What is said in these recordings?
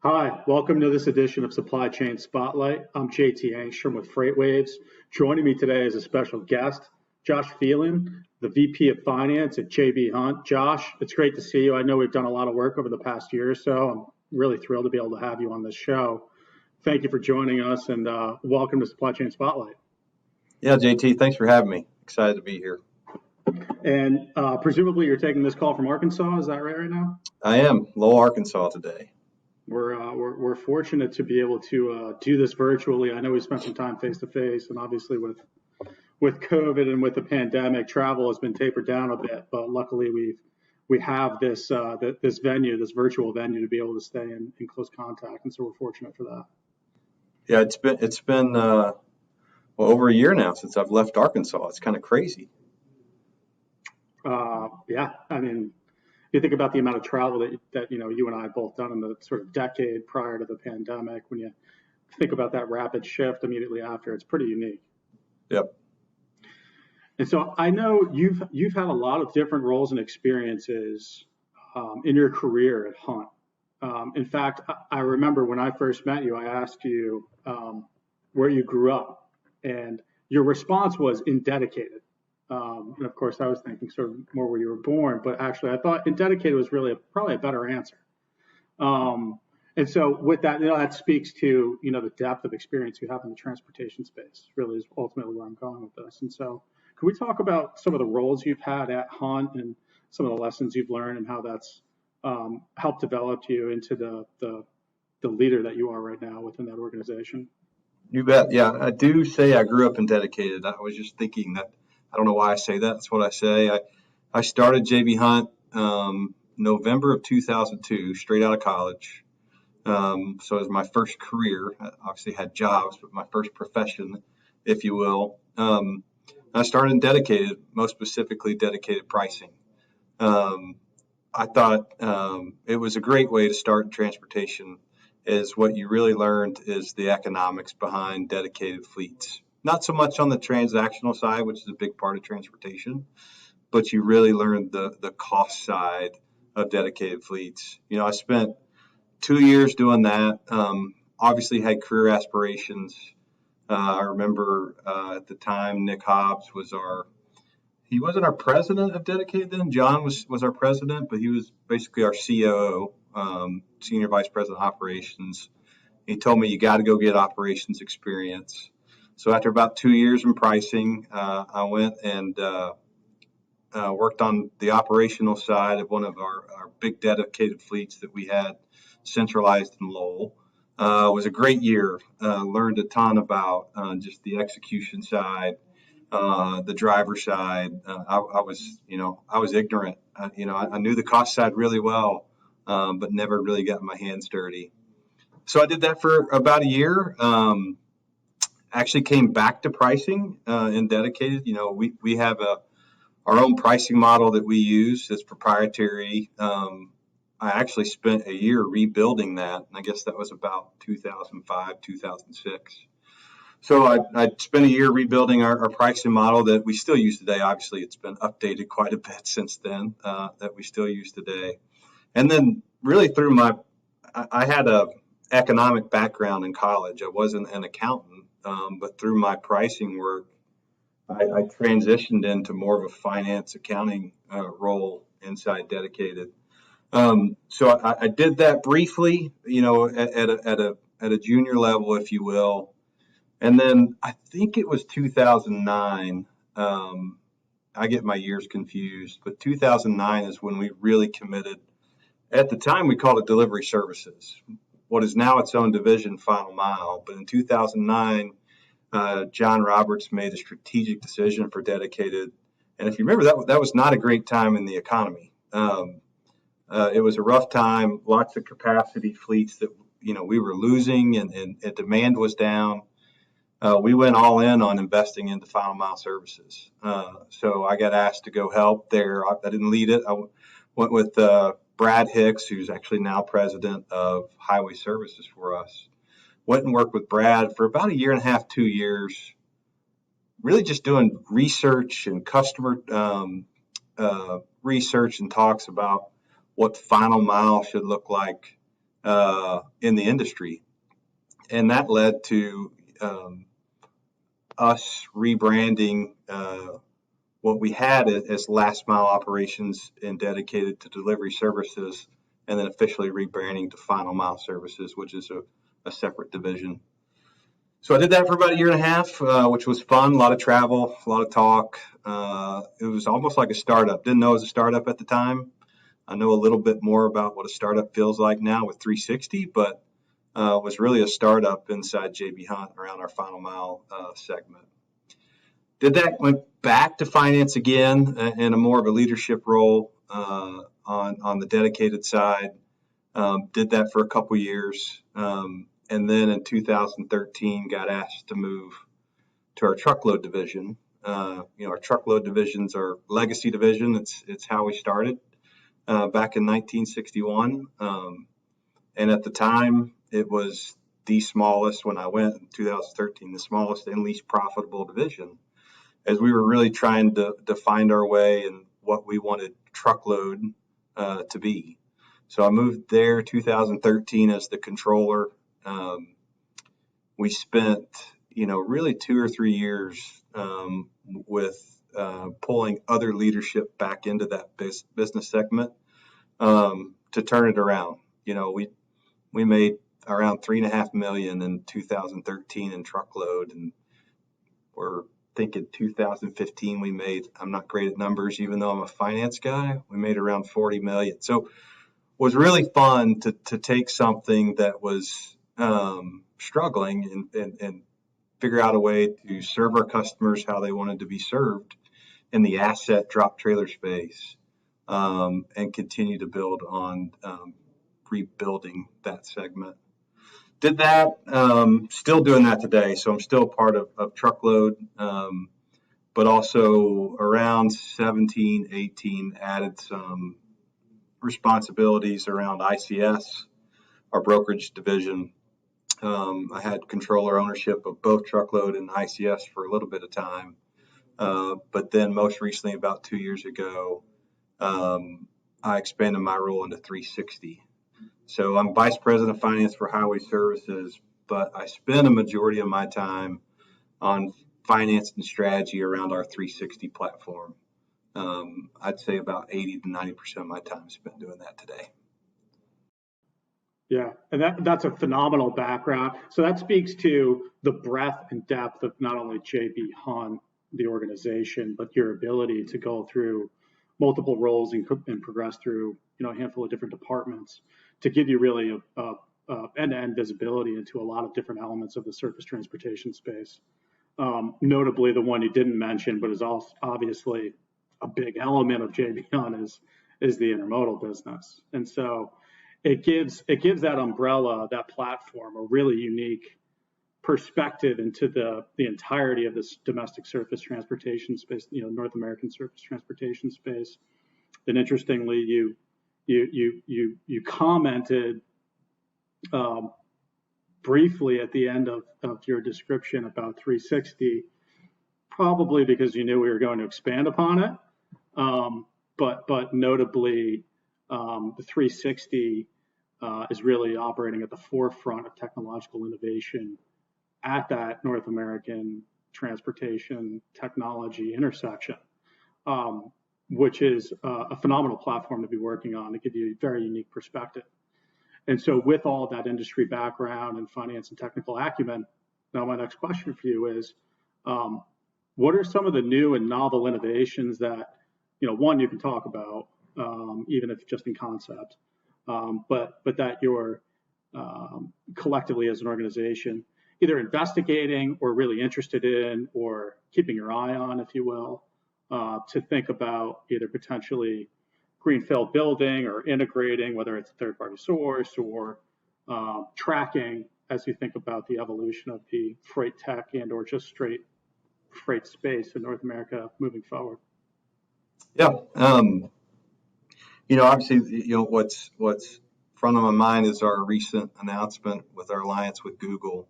Hi, welcome to this edition of Supply Chain Spotlight. I'm JT Engstrom with FreightWaves. Joining me today is a special guest, Josh Phelan, the VP of Finance at JB Hunt. Josh, it's great to see you. I know we've done a lot of work over the past year or so. I'm really thrilled to be able to have you on this show. Thank you for joining us and welcome to Supply Chain Spotlight. Yeah, JT, thanks for having me. Excited to be here. And presumably you're taking this call from Arkansas, is that right now? I am, Lowell, Arkansas today. We're fortunate to be able to do this virtually. I know we spent some time face to face, and obviously with COVID and with the pandemic, travel has been tapered down a bit. But luckily, we have this this venue, this virtual venue, to be able to stay in close contact, and so we're fortunate for that. Yeah, it's been over a year now since I've left Arkansas. It's kind of crazy. Yeah, I mean, you think about the amount of travel that you and I have both done in the sort of decade prior to the pandemic. When you think about that rapid shift immediately after, it's pretty unique. Yep. And so I know you've had a lot of different roles and experiences in your career at Hunt. In fact, I remember when I first met you, I asked you where you grew up, and your response was in dedicated. And of course, I was thinking sort of more where you were born, but actually, I thought in dedicated was really probably a better answer. And so, with that, that speaks to the depth of experience you have in the transportation space. Really, is ultimately where I'm going with this. And so, can we talk about some of the roles you've had at Hunt and some of the lessons you've learned and how that's helped develop you into the leader that you are right now within that organization? You bet. Yeah, I do say I grew up in dedicated. I was just thinking that. I don't know why I say that. That's what I say. I started JB Hunt November of 2002, straight out of college. So it was my first career. I obviously had jobs, but my first profession, if you will. I started in dedicated, most specifically dedicated pricing. I thought it was a great way to start in transportation, is what you really learned is the economics behind dedicated fleets. Not so much on the transactional side, which is a big part of transportation, but you really learned the cost side of dedicated fleets. I spent 2 years doing that. Obviously had career aspirations. I remember at the time Nick Hobbs he wasn't our president of dedicated then. John was our president, but he was basically our COO, Senior Vice President of Operations. He told me, you got to go get operations experience. So after about 2 years in pricing, I went and worked on the operational side of one of our big dedicated fleets that we had centralized in Lowell. It was a great year. Learned a ton about just the execution side, the driver side. I was ignorant. I knew the cost side really well, but never really got my hands dirty. So I did that for about a year. Actually came back to pricing in dedicated. We have our own pricing model that we use that's proprietary. I actually spent a year rebuilding that, and I guess that was about 2005, 2006. So I spent a year rebuilding our pricing model that we still use today. Obviously, it's been updated quite a bit since then, that we still use today. And then really I had a economic background in college. I wasn't an accountant, but through my pricing work, I transitioned into more of a finance accounting role inside dedicated. So I did that briefly, at a junior level, if you will. And then I think it was 2009. I get my years confused, but 2009 is when we really committed. At the time, we called it delivery services, what is now its own division, Final Mile. But in 2009, John Roberts made a strategic decision for dedicated. And if you remember, that was not a great time in the economy. It was a rough time, lots of capacity fleets that we were losing, and demand was down. We went all in on investing into Final Mile services. So I got asked to go help there. I didn't lead it. I went with Brad Hicks, who's actually now president of Highway Services for us. Went and worked with Brad for about a year and a half, 2 years, really just doing research and customer research and talks about what Final Mile should look like in the industry. And that led to us rebranding what we had as last mile operations and dedicated to delivery services, and then officially rebranding to final mile services, which is a separate division. So I did that for about a year and a half, which was fun. A lot of travel, a lot of talk. It was almost like a startup. Didn't know it was a startup at the time. I know a little bit more about what a startup feels like now with 360, but was really a startup inside JB Hunt around our final mile segment. Did that, went back to finance again in a more of a leadership role on the dedicated side. Did that for a couple years. And then in 2013 got asked to move to our truckload division. Our truckload divisions are legacy division. It's how we started back in 1961. And at the time, it was the smallest, when I went in 2013, the smallest and least profitable division, as we were really trying to find our way and what we wanted truckload to be. So I moved there 2013 as the controller. We spent, really 2 or 3 years with pulling other leadership back into that business segment to turn it around. We made around $3.5 million in 2013 in truckload, and we're thinking 2015 we made, I'm not great at numbers, even though I'm a finance guy, we made around 40 million. So it was really fun to take something that was struggling and figure out a way to serve our customers how they wanted to be served in the asset drop trailer space, and continue to build on rebuilding that segment. Did that, still doing that today. So I'm still part of truckload, but also around 17, 18 added some responsibilities around ICS, our brokerage division. I had controller ownership of both truckload and ICS for a little bit of time. But then most recently, about 2 years ago, I expanded my role into 360. So I'm vice president of finance for highway services, but I spend a majority of my time on finance and strategy around our 360 platform. I'd say about 80 to 90% of my time spent doing that today. Yeah, and that's a phenomenal background. So that speaks to the breadth and depth of not only JB Hunt, the organization, but your ability to go through multiple roles and progress through a handful of different departments to give you really a end-to-end visibility into a lot of different elements of the surface transportation space. Notably, the one you didn't mention, but is also obviously a big element of JB Hunt is the intermodal business. And so it gives that umbrella, that platform, a really unique perspective into the entirety of this domestic surface transportation space, North American surface transportation space. And interestingly, you commented briefly at the end of your description about 360, probably because you knew we were going to expand upon it. But notably, the 360 is really operating at the forefront of technological innovation at that North American transportation technology intersection, which is a phenomenal platform to be working on to give you a very unique perspective. And so with all that industry background and finance and technical acumen, now my next question for you is, what are some of the new and novel innovations that, one, you can talk about, even if just in concept, but that you're collectively as an organization either investigating or really interested in or keeping your eye on, if you will, to think about either potentially greenfield building or integrating, whether it's a third-party source or tracking as you think about the evolution of the freight tech and or just straight freight space in North America moving forward? Yeah. Obviously, what's front of my mind is our recent announcement with our alliance with Google.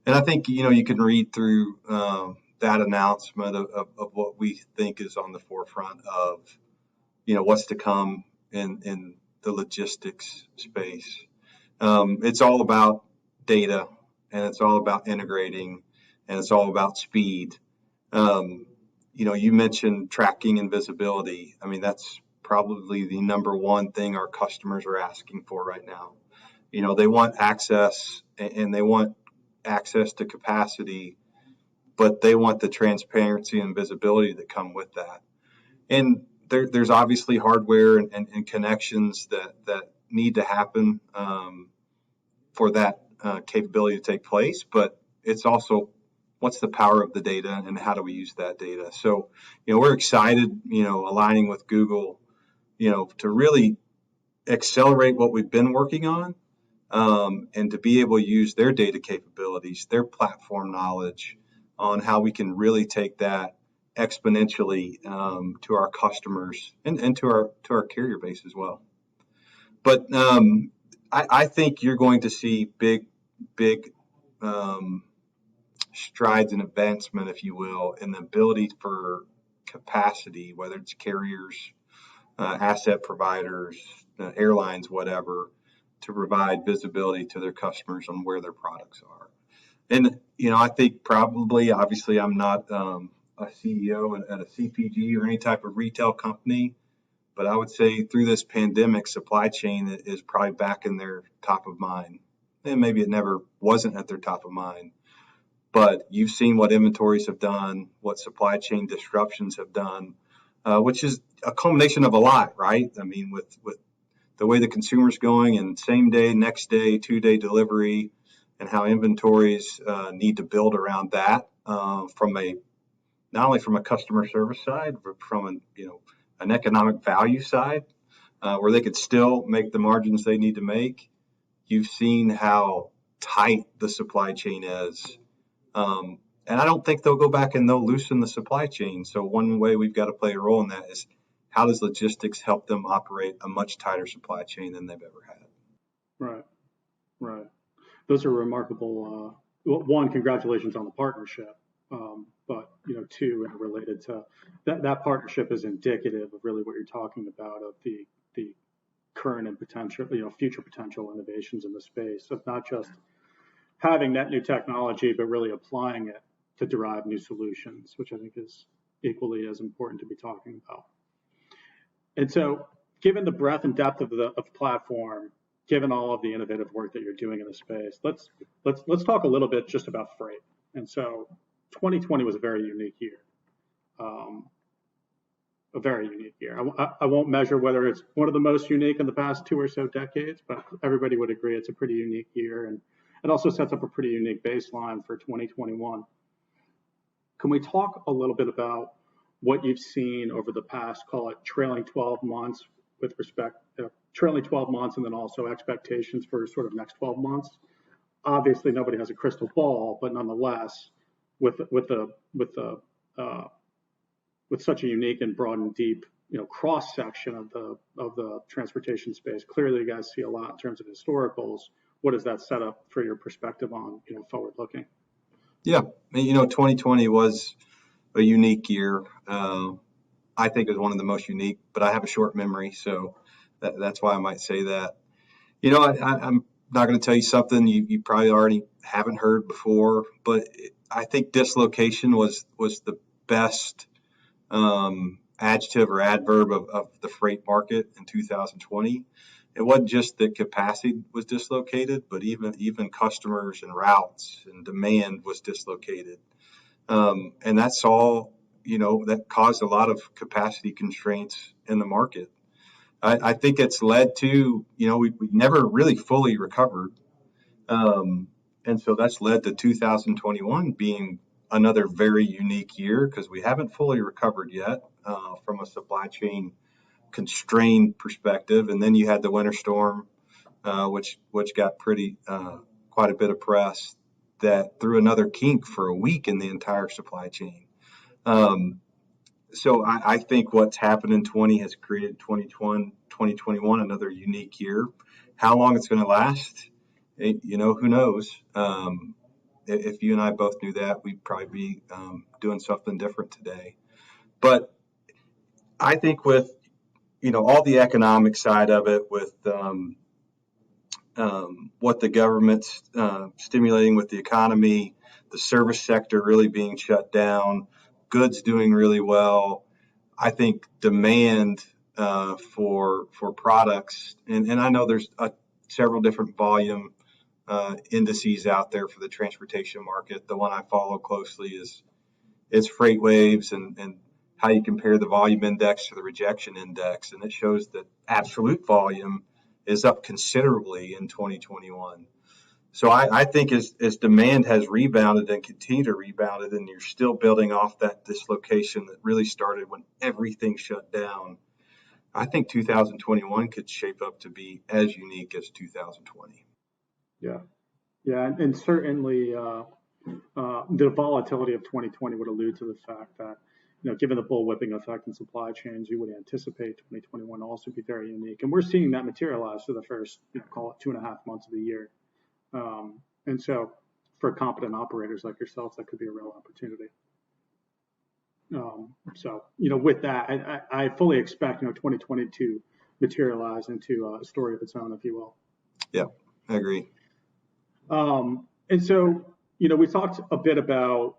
And I think, you can read through that announcement of what we think is on the forefront of, what's to come in the logistics space. It's all about data, and it's all about integrating, and it's all about speed. Um, you mentioned tracking and visibility. I mean, that's probably the number one thing our customers are asking for right now. They want access, and they want access to capacity, but they want the transparency and visibility that come with that. And there's obviously hardware and connections that need to happen for that capability to take place, but it's also what's the power of the data and how do we use that data. So, we're excited, aligning with Google, to really accelerate what we've been working on, and to be able to use their data capabilities, their platform knowledge on how we can really take that exponentially to our customers and to our carrier base as well. But I think you're going to see big strides and advancement, if you will, in the ability for capacity, whether it's carriers, asset providers, airlines, whatever, to provide visibility to their customers on where their products are. And, I think probably, obviously, I'm not a CEO at a CPG or any type of retail company, but I would say through this pandemic, supply chain is probably back in their top of mind. And maybe it never wasn't at their top of mind, but you've seen what inventories have done, what supply chain disruptions have done, which is a culmination of a lot, right? I mean, with the way the consumer's going and same day, next day, 2-day delivery, and how inventories need to build around that from not only from a customer service side, but from an economic value side, where they could still make the margins they need to make. You've seen how tight the supply chain is. And I don't think they'll go back and they'll loosen the supply chain. So one way we've got to play a role in that is how does logistics help them operate a much tighter supply chain than they've ever had? Right, right. Those are remarkable. One, congratulations on the partnership. But two, related to that partnership is indicative of really what you're talking about, of the current and potential, future potential innovations in the space of not just having that new technology, but really applying it to derive new solutions, which I think is equally as important to be talking about. And so, given the breadth and depth of the platform, given all of the innovative work that you're doing in the space, let's talk a little bit just about freight. And so, 2020 was a very unique year. A very unique year. I won't measure whether it's one of the most unique in the past 2 or so decades, but everybody would agree it's a pretty unique year, and it also sets up a pretty unique baseline for 2021. Can we talk a little bit about what you've seen over the past, call it trailing 12 months, with respect to trailing 12 months, and then also expectations for sort of next 12 months? Obviously, nobody has a crystal ball, but nonetheless, with such a unique and broad and deep, cross section of the transportation space, clearly you guys see a lot in terms of historicals. What does that set up for your perspective on, forward looking? Yeah, 2020 was a unique year. I think it was one of the most unique, but I have a short memory, so that's why I might say that. I'm not going to tell you something you probably already haven't heard before, but I think dislocation was the best adjective or adverb of the freight market in 2020. It wasn't just that capacity was dislocated, but even customers and routes and demand was dislocated. And that's all, that caused a lot of capacity constraints in the market. I think it's led to, we never really fully recovered. And so that's led to 2021 being another very unique year because we haven't fully recovered yet from a supply chain constrained perspective. And then you had the winter storm, which got quite a bit of press, that threw another kink for a week in the entire supply chain. So I think what's happened in 20 has created 2021, another unique year. How long it's going to last, who knows? If you and I both knew that, we'd probably be doing something different today. But I think with, all the economic side of it, with what the government's stimulating with the economy, the service sector really being shut down, goods doing really well. I think demand for products, and I know there's several different volume indices out there for the transportation market. The one I follow closely is FreightWaves, and how you compare the volume index to the rejection index, and it shows that absolute volume is up considerably in 2021. So I think as demand has rebounded and continue to rebound, and you're still building off that dislocation that really started when everything shut down, I think 2021 could shape up to be as unique as 2020. Yeah, yeah, and certainly the volatility of 2020 would allude to the fact that, given the bullwhipping effect in supply chains, you would anticipate 2021 also be very unique. And we're seeing that materialize for the first, call it 2.5 months of the year. And so for competent operators like yourself, that could be a real opportunity. So, with that, I fully expect, 2020 to materialize into a story of its own, if you will. Yeah, I agree. And so, we talked a bit about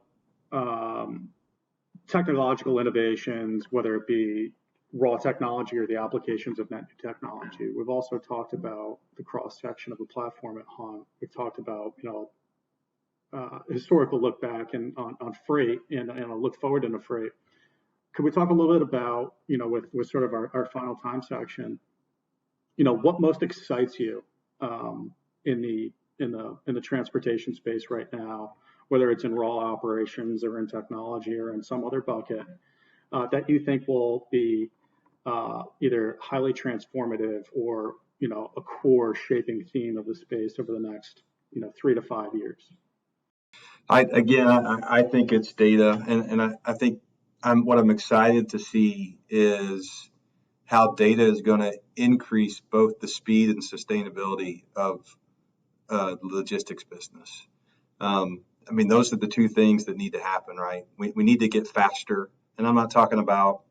technological innovations, whether it be raw technology or the applications of net new technology. We've also talked about the cross section of the platform at Hunt. We've talked about, historical look back and on freight and a look forward into freight. Could we talk a little bit about, with sort of our final time section, what most excites you in the transportation space right now, whether it's in raw operations or in technology or in some other bucket, that you think will be either highly transformative or, a core shaping theme of the space over the next, 3 to 5 years? I think it's data, and I think what I'm excited to see is how data is going to increase both the speed and sustainability of the logistics business. Those are the two things that need to happen, right? We need to get faster, and I'm not talking about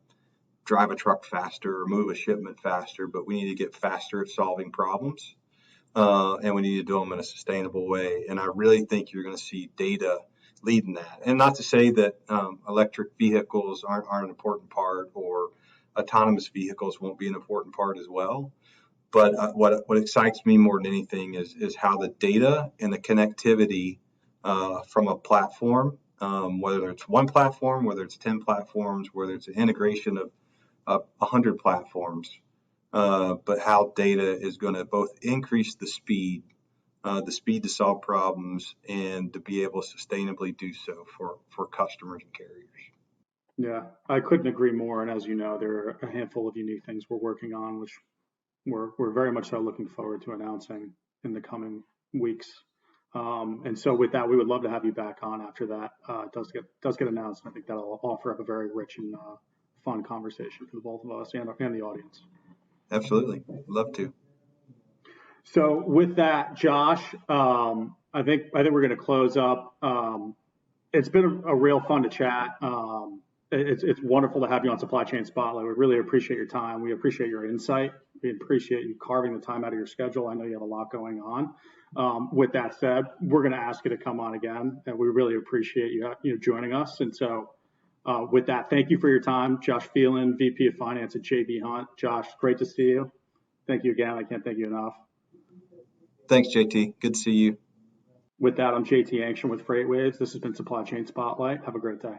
drive a truck faster or move a shipment faster, but we need to get faster at solving problems, and we need to do them in a sustainable way. And I really think you're going to see data leading that. And not to say that electric vehicles aren't an important part, or autonomous vehicles won't be an important part as well. But what excites me more than anything is how the data and the connectivity from a platform, whether it's one platform, whether it's 10 platforms, whether it's an integration of 100 platforms, but how data is going to both increase the speed to solve problems and to be able to sustainably do so for customers and carriers. Yeah, I couldn't agree more. And as you know, there are a handful of unique things we're working on, which we're very much so looking forward to announcing in the coming weeks. And so with that, we would love to have you back on after that does get announced. And I think that'll offer up a very rich and fun conversation for the both of us and the audience. Absolutely. Love to. So with that, Josh, I think we're going to close up. It's been a real fun to chat. It's wonderful to have you on Supply Chain Spotlight. We really appreciate your time. We appreciate your insight. We appreciate you carving the time out of your schedule. I know you have a lot going on. With that said, we're going to ask you to come on again, and we really appreciate you joining us. And so with that, thank you for your time. Josh Phelan, VP of Finance at J.B. Hunt. Josh, great to see you. Thank you again. I can't thank you enough. Thanks, JT. Good to see you. With that, I'm JT Engstrom with FreightWaves. This has been Supply Chain Spotlight. Have a great day.